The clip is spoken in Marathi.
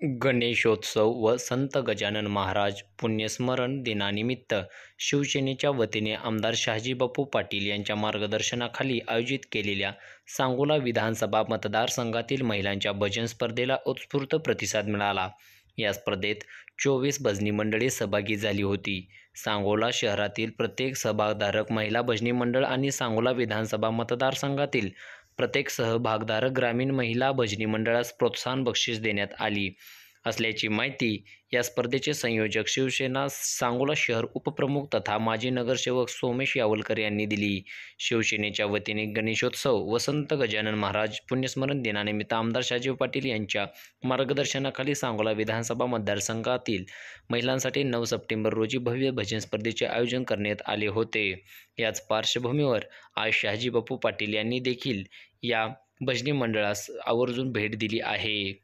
गणेशोत्सव व संत गजानन महाराज पुण्यस्मरण दिनानिमित्त शिवसेनेच्या वतीने आमदार शहाजीबापू पाटील यांच्या मार्गदर्शनाखाली आयोजित केलेल्या सांगोला विधानसभा मतदारसंघातील महिलांच्या भजन स्पर्धेला उत्स्फूर्त प्रतिसाद मिळाला. या स्पर्धेत 24 भजनी मंडळे सहभागी झाली होती. सांगोला शहरातील प्रत्येक सहभागधारक महिला भजनी मंडळ आणि सांगोला विधानसभा मतदारसंघातील प्रत्येक सहभागधारक ग्रामीण महिला भजनी मंडळास प्रोत्साहन बक्षीस देण्यात आली असल्याची माहिती या स्पर्धेचे संयोजक शिवसेना सांगोला शहर उपप्रमुख तथा माजी नगरसेवक सोमेश यावलकर यांनी दिली. शिवसेनेच्या वतीने गणेशोत्सव व संत गजानन महाराज पुण्यस्मरण दिनानिमित्त आमदार शहाजीबापू पाटील यांच्या मार्गदर्शनाखाली सांगोला विधानसभा मतदारसंघातील महिलांसाठी 9 सप्टेंबर रोजी भव्य भजन स्पर्धेचे आयोजन करण्यात आले होते. याच पार्श्वभूमीवर आज शहाजीबापू पाटील यांनी देखील या भजनी मंडळास आवर्जून भेट दिली आहे.